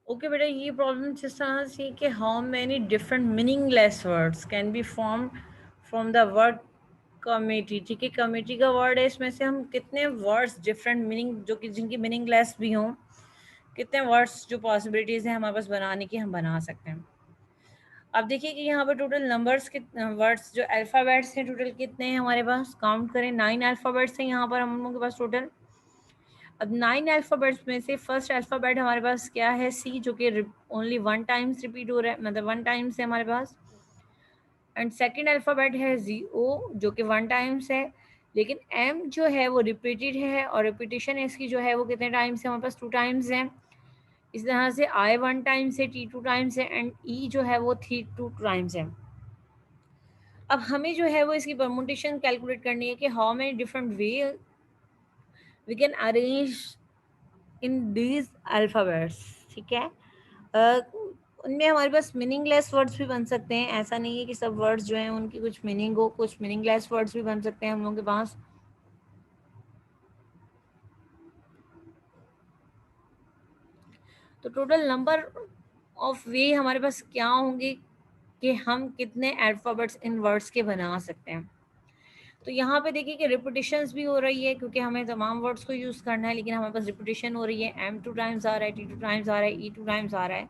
Okay बेटा, ये problem जिस तरह से कि how many different meaningless words can be form from the word committee. ठीक है, कमेटी का वर्ड है, इसमें से हम कितने वर्ड्स डिफरेंट मीनिंग जो कि जिनकी मीनिंगलेस भी हों, कितने वर्ड्स जो पॉसिबिलिटीज़ हैं हमारे पास बनाने की, हम बना सकते हैं। अब देखिए कि यहाँ पर टोटल नंबर्स के वर्ड्स जो अल्फ़ाबेट्स हैं टोटल कितने हैं हमारे पास, काउंट करें। 9 अल्फ़ाबेट्स हैं यहाँ पर हम लोगों के पास टोटल। अब 9 अल्फ़ाबेट्स में से फर्स्ट अल्फ़ाबेट हमारे पास क्या है, सी, जो कि ओनली वन टाइम्स रिपीट हो रहा है, मतलब वन टाइम्स है हमारे पास। एंड सेकंड अल्फ़ाबेट है जी ओ, जो कि वन टाइम्स है। लेकिन एम जो है वो रिपीटेड है, और रिपीटेशन इसकी जो है वो कितने टाइम्स है हमारे पास, टू टाइम्स है। इस तरह से आई वन टाइम्स है, टी टू टाइम्स है, एंड ई जो है वो थ्री टू टाइम्स है। अब हमें जो है वो इसकी परमुटेशन कैलकुलेट करनी है कि how many different way we can arrange in these alphabets. ठीक है, उनमें हमारे पास मीनिंगलेस वर्ड्स भी बन सकते हैं, ऐसा नहीं है कि सब वर्ड्स जो हैं उनकी कुछ मीनिंग हो, कुछ मीनिंगलेस वर्ड्स भी बन सकते हैं हम लोगों के पास। तो टोटल नंबर ऑफ वे हमारे पास क्या होंगे कि हम कितने अल्फ़ाबेट्स इन वर्ड्स के बना सकते हैं। तो यहाँ पे देखिए कि रिपीटिशंस भी हो रही है, क्योंकि हमें तमाम वर्ड्स को यूज़ करना है, लेकिन हमारे पास रिपीटिशन हो रही है। एम टू टाइम्स आ रहा है, टी टू टाइम्स आ रहा है, ई टू टाइम्स आ रहा है।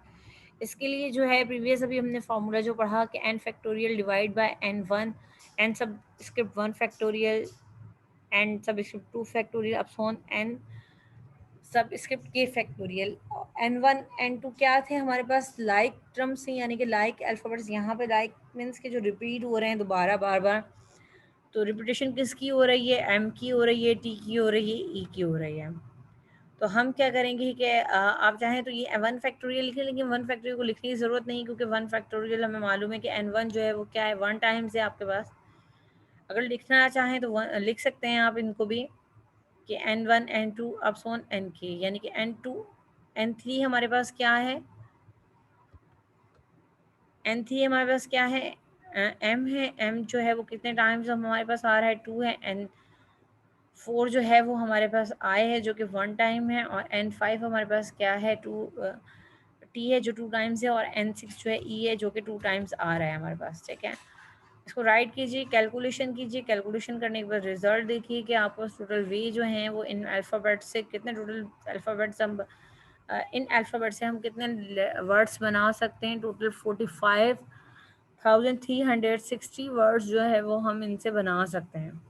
इसके लिए जो है प्रीवियस अभी हमने फार्मूला जो पढ़ा कि n factorial divide by n one, n subscript one factorial, n subscript two factorial, अपसॉन n subscript k factorial. N one N two क्या थे हमारे पास, लाइक टर्म्स थी, यानी कि लाइक अल्फ़ाबेट्स। यहाँ पे लाइक मीन्स के जो रिपीट हो रहे हैं दोबारा बार बार, तो रिपीटेशन किसकी हो रही है, एम की हो रही है, टी की हो रही है, ई की हो रही है। तो हम क्या करेंगे कि आप चाहें तो ये वन फैक्टोरियल लिखें, लेकिन वन फैक्टोरियल को लिखने की ज़रूरत नहीं, क्योंकि वन फैक्टोरियल हमें मालूम है कि एन वन जो है वो क्या है, वन टाइम्स है आपके पास। अगर लिखना चाहें तो लिख सकते हैं आप इनको भी कि एन वन एन टू अपसोन एन के, यानी कि एन टू एन थ्री हमारे पास क्या है, एन थ्री हमारे पास क्या है, एम है। एम जो है वो कितने टाइम्स हमारे पास आ रहा है, टू है। एन फोर जो है वो हमारे पास आई है, जो कि वन टाइम है। और एन फाइव हमारे पास क्या है, टू टी है, जो टू टाइम्स है। और एन सिक्स जो है ई है, जो कि टू टाइम्स आ रहा है हमारे पास। ठीक है, इसको राइट कीजिए, कैलकुलेशन कीजिए। कैलकुलेशन करने के बाद रिजल्ट देखिए कि आपको टोटल वे जो हैं वो इन अल्फ़ाबेट से कितने टोटल अल्फ़ाबेट्स हम इन अल्फ़ाबेट से हम कितने वर्ड्स बना सकते हैं। टोटल 45,360 वर्ड्स जो है वो हम इनसे बना सकते हैं।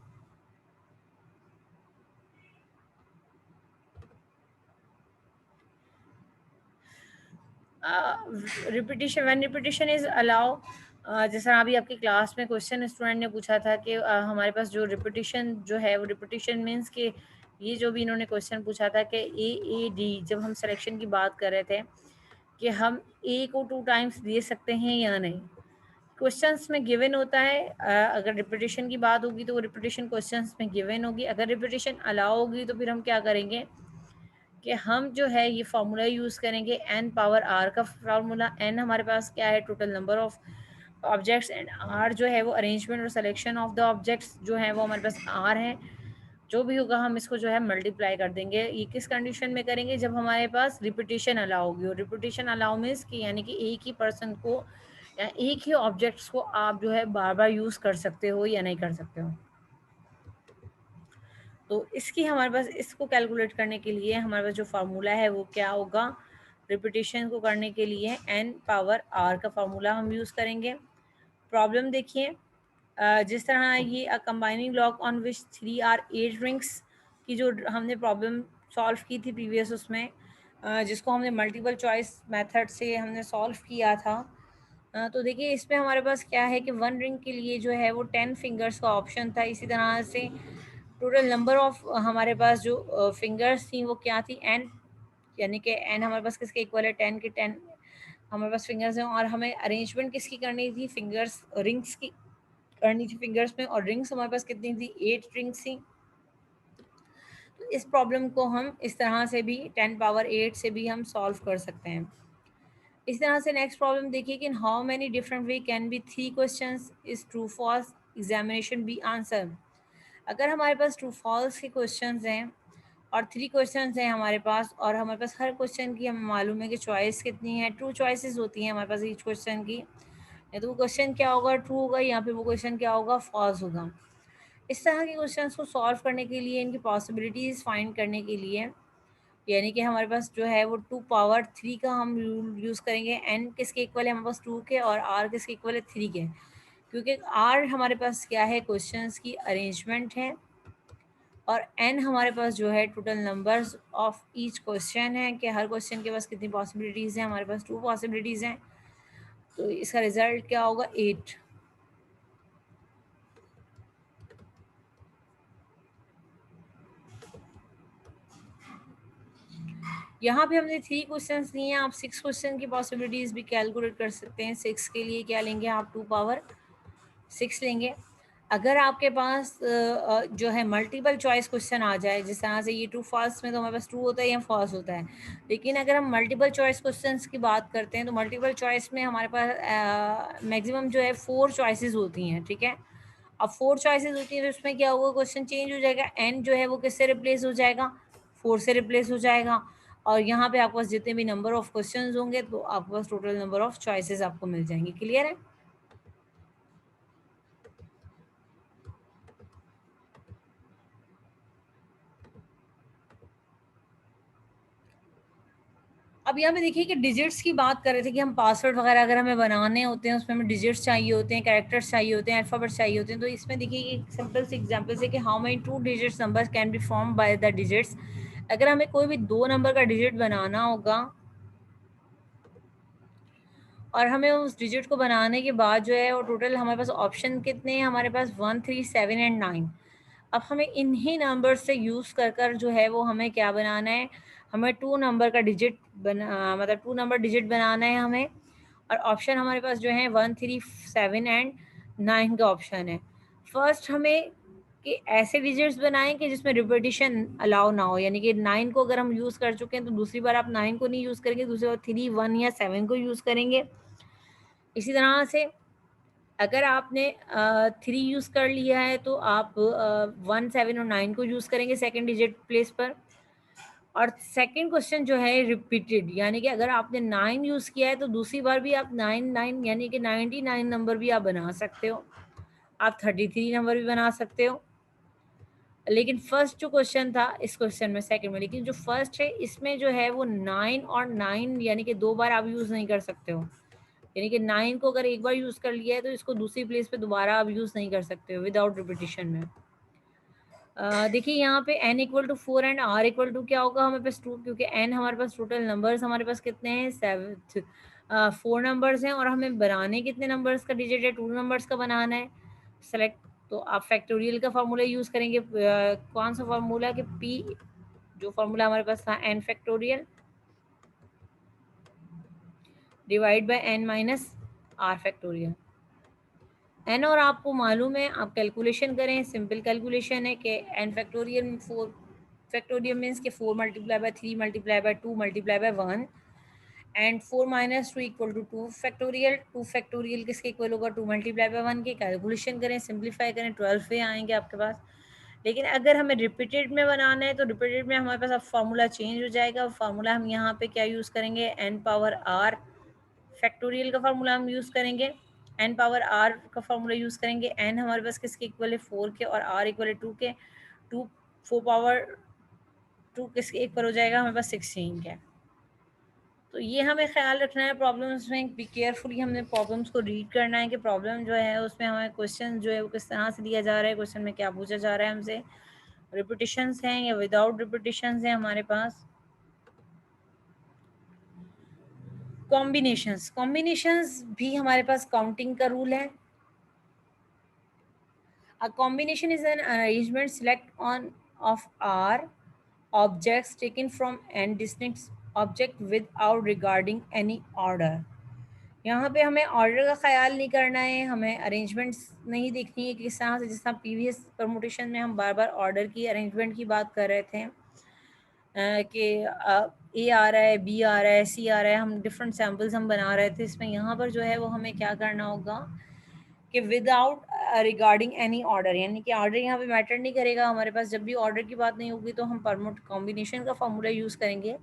Repetition, when repetition is allow, जैसा अभी आपकी क्लास में क्वेश्चन स्टूडेंट ने पूछा था कि हमारे पास जो रिपीटिशन जो है वो रिपीटिशन मीन्स कि ये जो भी इन्होंने क्वेश्चन पूछा था कि ए डी, जब हम सिलेक्शन की बात कर रहे थे कि हम ए को टू टाइम्स दे सकते हैं या नहीं। क्वेश्चंस में गिवन होता है, अगर रिपीटिशन की बात होगी तो वो रिपीटिशन क्वेश्चंस में गिवन होगी। अगर रिपीटिशन अलाउ होगी तो फिर हम क्या करेंगे कि हम जो है ये फार्मूला यूज़ करेंगे, एन पावर आर का फार्मूला। एन हमारे पास क्या है, total number of objects, and r जो है वो अरेंजमेंट और सिलेक्शन ऑफ द ऑब्जेक्ट्स जो है वो हमारे पास आर है। जो भी होगा हम इसको जो है मल्टीप्लाई कर देंगे। ये किस कंडीशन में करेंगे, जब हमारे पास रिपीटिशन अलाउ होगी। और रिपीटिशन अलाउ मीन्स कि यानी कि एक ही पर्सन को या एक ही ऑब्जेक्ट्स को आप जो है बार बार यूज़ कर सकते हो या नहीं कर सकते हो। तो इसकी हमारे पास इसको कैलकुलेट करने के लिए हमारे पास जो फार्मूला है वो क्या होगा, रिपीटिशन को करने के लिए एन पावर आर का फार्मूला हम यूज़ करेंगे। प्रॉब्लम देखिए, जिस तरह ये combining block on which three are eight rings की जो हमने प्रॉब्लम सॉल्व की थी प्रीवियस उसमें, जिसको हमने मल्टीपल चॉइस मेथड से हमने सॉल्व किया था। तो देखिए इसमें हमारे पास क्या है कि वन रिंग के लिए जो है वो 10 फिंगर्स का ऑप्शन था। इसी तरह से टोटल नंबर ऑफ हमारे पास जो फिंगर्स थी वो क्या थी, एन, यानी कि एन हमारे पास किसके इक्वल है, 10 के 10 हमारे पास फिंगर्स हैं। और हमें अरेंजमेंट किसकी करनी थी, फिंगर्स रिंग्स की करनी थी फिंगर्स में। और रिंग्स हमारे पास कितनी थी, 8 रिंग्स थी। तो इस प्रॉब्लम को हम इस तरह से भी 10 पावर 8 से भी हम सॉल्व कर सकते हैं। इस तरह से नेक्स्ट प्रॉब्लम देखिए कि how many different way can be three questions is true false examination be answer. अगर हमारे पास ट्रू फॉल्स के क्वेश्चंस हैं और 3 क्वेश्चंस हैं हमारे पास, और हमारे पास हर क्वेश्चन की हमें मालूम है कि चॉइस कितनी है, 2 चॉइसेस होती हैं हमारे पास ईच क्वेश्चन की। या तो वो क्वेश्चन क्या होगा, ट्रू होगा, या फिर वो क्वेश्चन क्या होगा, फॉल्स होगा। इस तरह के क्वेश्चंस को सॉल्व करने के लिए, इनकी पॉसिबिलिटीज़ फाइंड करने के लिए, यानी कि हमारे पास जो है वो 2 पावर 3 का हम यूज़ करेंगे। n किसके इक्वल है हमारे पास 2 के, और r किसके इक्वल है 3 के। क्योंकि r हमारे पास क्या है, क्वेश्चंस की अरेंजमेंट है, और n हमारे पास जो है total numbers of each question है, कि हर क्वेश्चन के पास कितनी पॉसिबिलिटीज़ हैं। हमारे पास 2 पॉसिबिलिटीज़ हैं, तो इसका रिजल्ट क्या होगा, 8। यहाँ पे हमने 3 क्वेश्चंस लिए हैं, आप 6 क्वेश्चन की पॉसिबिलिटीज़ भी कैलकुलेट कर सकते हैं। 6 के लिए क्या लेंगे आप, 2 पावर 6 लेंगे। अगर आपके पास जो है मल्टीपल चॉइस क्वेश्चन आ जाए, जिस तरह से ये ट्रू फॉल्स में तो हमारे पास ट्रू होता है या फॉल्स होता है, लेकिन अगर हम मल्टीपल चॉइस क्वेश्चंस की बात करते हैं, तो मल्टीपल चॉइस में हमारे पास मैक्सिमम जो है 4 चॉइसेस होती हैं, ठीक है। अब 4 चॉइसेस होती हैं, तो उसमें क्या होगा, क्वेश्चन चेंज हो जाएगा। एन जो है वो किससे रिप्लेस हो जाएगा, 4 से रिप्लेस हो जाएगा, और यहाँ पे आपके पास जितने भी नंबर ऑफ क्वेश्चंस होंगे, तो आपके पास टोटल नंबर ऑफ चॉइसेस आपको मिल जाएंगे। क्लियर है। अब यहाँ पे देखिए कि डिजिट्स की बात कर रहे थे कि हम पासवर्ड वगैरह अगर हमें बनाने होते हैं, उसमें हमें डिजिट्स चाहिए होते हैं, कैरेक्टर्स चाहिए होते हैं, अल्फ़ाबेट्स चाहिए होते हैं। तो इसमें देखिए एक सिंपल सी एग्जांपल है कि how many 2 digits numbers can be form by the digits. अगर हमें कोई भी 2 नंबर का डिजिट बनाना होगा, और हमें उस डिजिट को बनाने के बाद जो है वो टोटल हमारे पास ऑप्शन कितने हैं, हमारे पास 1, 3, 7 एंड 9। अब हमें इन्हीं नंबर से यूज़ कर कर जो है वो हमें क्या बनाना है, हमें 2 नंबर का डिजिट मतलब 2 नंबर डिजिट बनाना है हमें। और ऑप्शन हमारे पास जो है 1, 3, 7 एंड 9 का ऑप्शन है। फर्स्ट हमें कि ऐसे डिजिट्स बनाएं कि जिसमें रिपीटिशन अलाउ ना हो, यानी कि 9 को अगर हम यूज़ कर चुके हैं तो दूसरी बार आप 9 को नहीं यूज़ करेंगे, दूसरी बार 3, 1 या 7 को यूज़ करेंगे। इसी तरह से अगर आपने 3 यूज़ कर लिया है, तो आप 1, 7 और 9 को यूज़ करेंगे सेकंड डिजिट प्लेस पर। और सेकंड क्वेश्चन जो है रिपीटेड, यानी कि अगर आपने 9 यूज़ किया है, तो दूसरी बार भी आप 9, 9 यानी कि 99 नंबर भी आप बना सकते हो, आप 33 नंबर भी बना सकते हो। लेकिन फर्स्ट जो क्वेश्चन था इस क्वेश्चन में, सेकंड में, लेकिन जो फर्स्ट है इसमें जो है वो 9 और 9 यानी कि 2 बार आप यूज़ नहीं कर सकते हो। यानी कि 9 को अगर एक बार यूज़ कर लिया है, तो इसको दूसरी प्लेस पे दोबारा आप यूज़ नहीं कर सकते हो विदाउट रिपीटिशन में। देखिए यहाँ पे n equal to 4 and r equal to क्या होगा हमारे पास 2, क्योंकि n हमारे पास टोटल नंबर्स हमारे पास कितने हैं, 4 नंबर्स हैं, और हमें बनाने कितने नंबर्स का डिजिट है, 2 नंबर्स का बनाना है। सेलेक्ट, तो आप फैक्टोरियल का फार्मूला यूज़ करेंगे। कौन सा फार्मूला, कि p, जो फार्मूला हमारे पास था n factorial divide by n minus r factorial. N और आपको मालूम है, आप कैलकुलेशन करें, सिंपल कैलकुलेशन है कि एन फैक्टोरियल में 4 फैक्टोरियल मीन्स के 4 multiply by 3 multiply by 2 multiply by 1 and 4 minus 2 equal to 2 factorial. 2 factorial किसके इक्वल होगा, 2 मल्टीप्लाई बाय 1 के। कैलकुलेशन करें, सिंप्लीफाई करें, 12 पे आएंगे आपके पास। लेकिन अगर हमें रिपीटेड में बनाना है, तो रिपीटेड में हमारे पास अब फार्मूला चेंज हो जाएगा। फार्मूला हम यहाँ पे क्या यूज़ करेंगे, एन पावर आर फैक्टोरियल का फार्मूला हम यूज़ करेंगे, एन पावर आर का फार्मूला यूज़ करेंगे। एन हमारे पास किसके इक्वल है, 4 के, और आर इक्वल है 2 के। 2 4 पावर 2 किसके इक्वल हो जाएगा, हमारे पास 16 के। तो ये हमें ख्याल रखना है प्रॉब्लम्स में, बी केयरफुली हमने प्रॉब्लम्स को रीड करना है कि प्रॉब्लम जो है उसमें हमें क्वेश्चन जो है वो किस तरह से दिया जा रहा है, क्वेश्चन में क्या पूछा जा रहा है हमसे, रिपीटिशंस हैं या विदाउट रिपीटिशंस हैं हमारे पास। कॉम्बिनेशंस, कॉम्बिनेशंस भी हमारे पास काउंटिंग का रूल है। A combination is an arrangement select on of R objects taken from n distinct object without regarding any order। यहाँ पे हमें ऑर्डर का ख्याल नहीं करना है, हमें अरेंजमेंट्स नहीं देखनी है किस तरह से, जिस तरह प्रीवियस परमुटेशन में हम बार बार ऑर्डर की अरेंजमेंट की बात कर रहे थे कि ए आ रहा है, बी आ रहा है, सी आ रहा है, हम डिफरेंट सैम्पल्स हम बना रहे थे। इसमें यहाँ पर जो है वो हमें क्या करना होगा कि विदाउट रिगार्डिंग एनी ऑर्डर, यानी कि ऑर्डर यहाँ पे मैटर नहीं करेगा हमारे पास। जब भी ऑर्डर की बात नहीं होगी तो हम परमोट कॉम्बिनेशन का फार्मूला यूज़ करेंगे।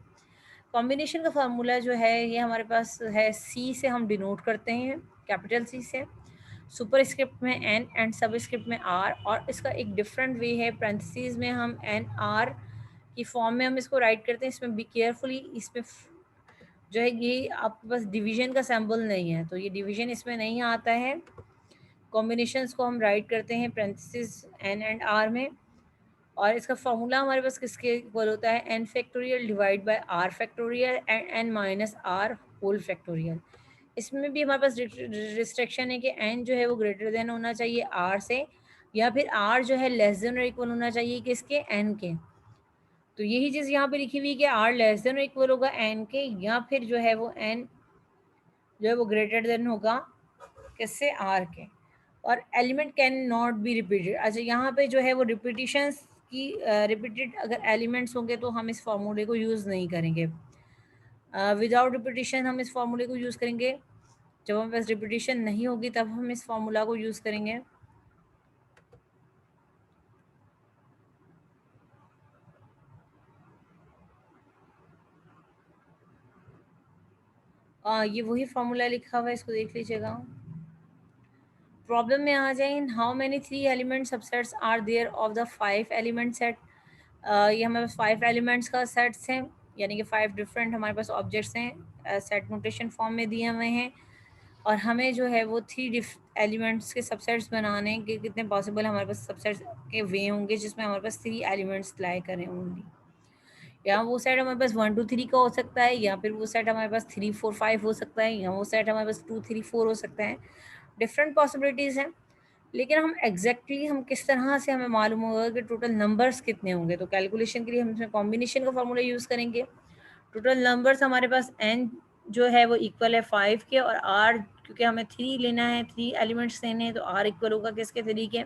कॉम्बिनेशन का फार्मूला जो है ये हमारे पास है, सी से हम डिनोट करते हैं, कैपिटल सी से, सुपर स्क्रिप्ट में एन एंड सब स्क्रिप्ट में आर। और इसका एक डिफरेंट वे है, पेरेंथीसेस में हम एन आर की फॉर्म में हम इसको राइट करते हैं। इसमें बी केयरफुली, इसमें जो है ये आपके पास डिवीजन का सिंबल नहीं है, तो ये डिवीजन इसमें नहीं आता है। कॉम्बिनेशंस को हम राइट करते हैं पेरेंथीसेस एन एंड आर में। और इसका फॉर्मूला हमारे पास किसके इक्वल होता है, n factorial divide by r factorial and n minus r whole factorial. इसमें भी हमारे पास रिस्ट्रिक्शन है कि एन जो है वो ग्रेटर देन होना चाहिए आर से, या फिर आर जो है लेस देन और इक्वल होना चाहिए किसके, एन के। तो यही चीज़ यहाँ पे लिखी हुई है कि आर लेस देन और इक्वल होगा एन के, या फिर जो है वो एन जो है वो ग्रेटर देन होगा किससे, आर के। और element can not be repeated. अच्छा, यहाँ पे जो है वो रिपीटिशंस की रिपीटेड अगर एलिमेंट्स होंगे तो हम इस फार्मूले को यूज़ नहीं करेंगे। विदाउट रिपीटिशन हम इस फार्मूले को यूज़ करेंगे। जब हमारे पास रिपीटिशन नहीं होगी तब हम इस फार्मूला को यूज़ करेंगे। ये वही फार्मूला लिखा हुआ है, इसको देख लीजिएगा। प्रॉब्लम में आ जाए, in how many three element subsets are there of the five element set. ये हमारे पास फाइव एलिमेंट्स का सेट्स हैं, यानी कि फाइव डिफरेंट हमारे पास ऑब्जेक्ट्स हैं, सेट नोटेशन फॉर्म में दिए हुए हैं। और हमें जो है वो थ्री एलिमेंट्स के सबसेट्स बनाने के कितने पॉसिबल हमारे पास सबसेट्स के वे होंगे जिसमें हमारे पास थ्री एलिमेंट्स लाई करें ओनली। या वो सेट हमारे पास 1 2 3 का हो सकता है, या फिर वो सेट हमारे पास 3 4 5 हो सकता है, या वो सेट हमारे पास 2 3 4 हो सकता है। डिफरेंट पॉसिबिलिटीज़ हैं। लेकिन हम एग्जैक्टली हम किस तरह से हमें मालूम होगा कि टोटल नंबर्स कितने होंगे, तो कैलकुलेशन के लिए हम इसमें कॉम्बिनेशन का फॉर्मूला यूज़ करेंगे। टोटल नंबर्स हमारे पास एन जो है वो इक्वल है 5 के, और आर क्योंकि हमें 3 लेना है, 3 एलिमेंट्स लेने हैं, तो आर इक्वल होगा किसके, 3 के।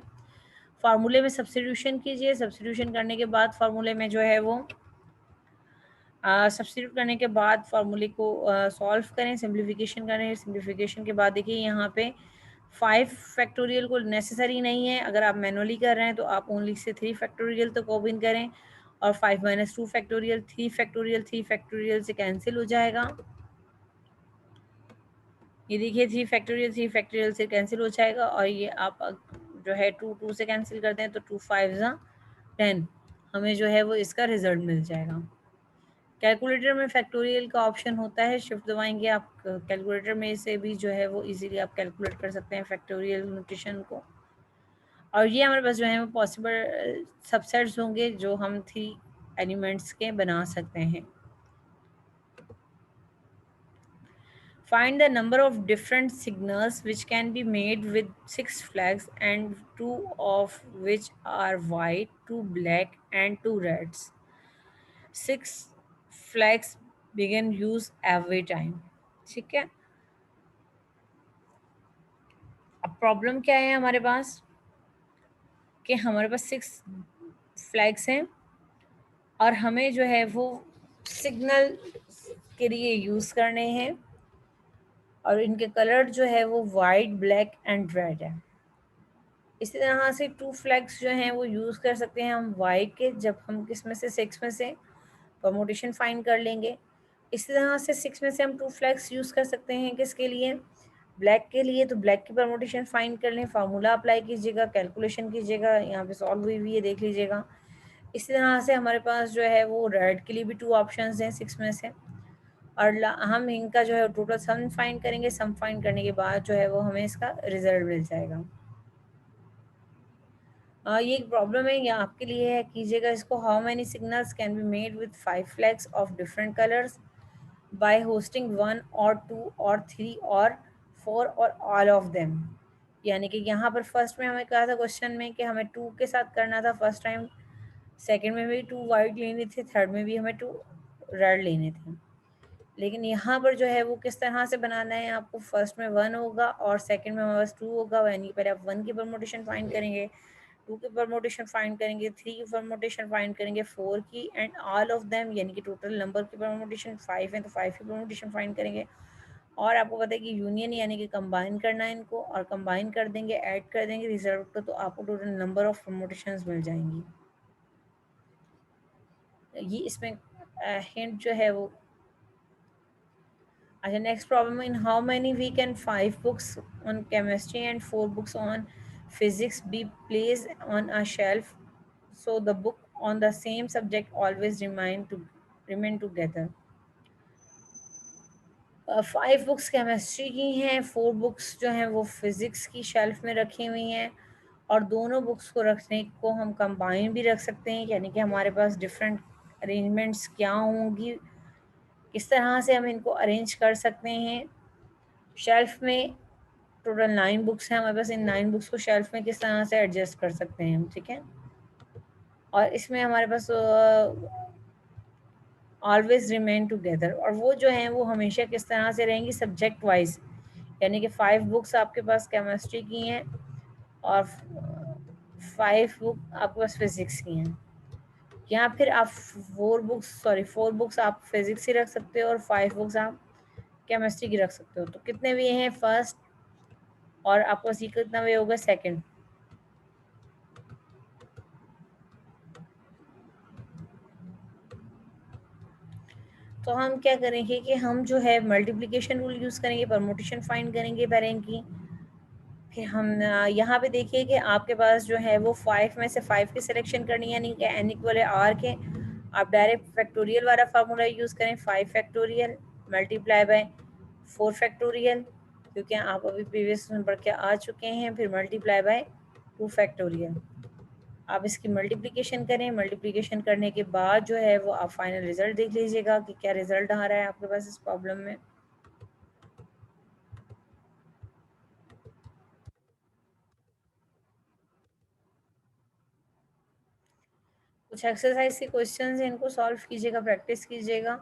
फार्मूले में सब्सटीट्यूशन कीजिए, सब्सटीट्यूशन करने के बाद फार्मूले में जो है वो सब्सटीट्यूट करने के बाद फार्मूले को सॉल्व करें, सिंप्लीफिकेशन करें। सिंप्लीफिकेशन के बाद देखिए यहाँ पे 5 फैक्टोरियल को नेसेसरी नहीं है, अगर आप मैनुअली कर रहे हैं तो आप ओनली से 3 फैक्टोरियल तो कॉपिन करें। और 5 माइनस 2 फैक्टोरियल, 3 फैक्टोरियल, 3 फैक्टोरियल से कैंसिल हो जाएगा। ये देखिए 3 फैक्टोरियल से कैंसिल हो जाएगा। और ये आप जो है 2 2 से कैंसिल करते हैं तो 2 5 ज़ा 10, हमें जो है वो इसका रिजल्ट मिल जाएगा। कैलकुलेटर में फैक्टोरियल का ऑप्शन होता है, शिफ्ट दबाएंगे आप कैलकुलेटर में से भी जो है वो इजीली आप कैलकुलेट कर सकते हैं फैक्टोरियल नोटेशन को। और ये हमारे पास जो है वो पॉसिबल सबसेट्स होंगे जो हम 3 एलिमेंट्स के बना सकते हैं। Find the number of different signals which can be made with 6 flags and 2 of which are white, 2 black and 2 reds. 6 flags begin use every time. ठीक है, अब प्रॉब्लम क्या है हमारे पास कि हमारे पास 6 फ्लैग्स हैं और हमें जो है वो सिग्नल के लिए यूज़ करने हैं, और इनके कलर जो है वो वाइट, ब्लैक एंड रेड है। इसी तरह से 2 फ्लैग्स जो हैं वो यूज़ कर सकते हैं हम वाइट के, जब हम किस में से 6 में से परमोटेशन फाइंड कर लेंगे। इसी तरह से 6 में से हम 2 फ्लैग्स यूज़ कर सकते हैं किसके लिए, ब्लैक के लिए। तो ब्लैक की परमोटेशन फाइंड कर लें, फार्मूला अप्लाई कीजिएगा, कैलकुलेशन कीजिएगा, यहाँ पे सॉल्व हुई है देख लीजिएगा। इसी तरह से हमारे पास जो है वो रेड के लिए भी 2 ऑप्शंस हैं 6 में से, और हम इनका जो है टोटल सम फाइंड करेंगे। सम फाइंड करने के बाद जो है वो हमें इसका रिजल्ट मिल जाएगा। ये एक प्रॉब्लम है, ये आपके लिए है, कीजिएगा इसको। How many signals can be made with 5 flags of different colours by hoisting 1 और 2 और 3 और 4 और ऑल ऑफ देम। यानी कि यहाँ पर फर्स्ट में हमें कहा था क्वेश्चन में कि हमें 2 के साथ करना था फर्स्ट टाइम, सेकंड में भी 2 वाइट लेने थे, थर्ड में भी हमें 2 रेड लेने थे। लेकिन यहाँ पर जो है वो किस तरह से बनाना है, आपको फर्स्ट में 1 होगा और सेकंड में हमारे पास 2 होगा, यानी पहले आप 1 की परमोटेशन फाइंड करेंगे, 2 की परमोटेशन फाइंड करेंगे, 3 की परमोटेशन फाइंड करेंगे, 4 की, एंड ऑल ऑफ देम यानी कि टोटल नंबर की परमोटेशन 5 है तो 5 की परमोटेशन फाइंड करेंगे। और आपको पता है कि यूनियन यानी कि कंबाइन करना है इनको, और कंबाइन कर देंगे, ऐड कर देंगे रिजल्ट को, तो आपको टोटल नंबर ऑफ परमुटेशंस मिल जाएंगी। ये इसमें हिंट जो है वो। अच्छा, next problem, in how many ways एंड 5 books on chemistry and 4 books on physics be place on a shelf so the book on the same subject always remain together। 5 books chemistry की हैं, 4 books जो हैं वो physics की shelf में रखी हुई हैं, और दोनों बुक्स को रखने को हम कंबाइन भी रख सकते हैं, यानी कि हमारे पास डिफरेंट अरेंजमेंट्स क्या होंगी, किस तरह से हम इनको अरेंज कर सकते हैं शेल्फ में। टोटल 9 बुक्स हैं हमारे पास, इन 9 बुक्स को शेल्फ में किस तरह से एडजस्ट कर सकते हैं हम, ठीक है। और इसमें हमारे पास ऑलवेज रिमेन टुगेदर, और वो जो हैं वो हमेशा किस तरह से रहेंगी, सब्जेक्ट वाइज, यानी कि 5 बुक्स आपके पास केमिस्ट्री की हैं और 5 बुक आपके पास फिजिक्स की हैं, या फिर आप 4 बुक्स आप फिजिक्स की रख सकते हो और 5 बुक्स आप केमिस्ट्री की रख सकते हो। तो कितने वे हैं, फर्स्ट, और आपको सी कितना वे होगा, सेकंड। तो हम क्या करेंगे कि हम जो है मल्टीप्लिकेशन रूल यूज़ करेंगे, परमुटेशन फाइंड करेंगे पहले इनकी। फिर हम यहाँ पे देखिए कि आपके पास जो है वो 5 में से 5 की सिलेक्शन करनी है, यानी कि n इक्वल आर के। आप डायरेक्ट फैक्टोरियल वाला फार्मूला यूज़ करें, 5 फैक्टोरियल मल्टीप्लाई बाय 4 फैक्टोरियल, क्योंकि आप अभी प्रीवियस में पढ़ के आ चुके हैं, फिर मल्टीप्लाई बाय 2 फैक्टोरियल। आप इसकी मल्टीप्लिकेशन करें, मल्टीप्लिकेशन करने के बाद जो है वो आप फाइनल रिजल्ट देख लीजिएगा कि क्या रिजल्ट आ रहा है आपके पास इस प्रॉब्लम में। कुछ एक्सरसाइज के क्वेश्चन हैं, इनको सॉल्व कीजिएगा, प्रैक्टिस कीजिएगा।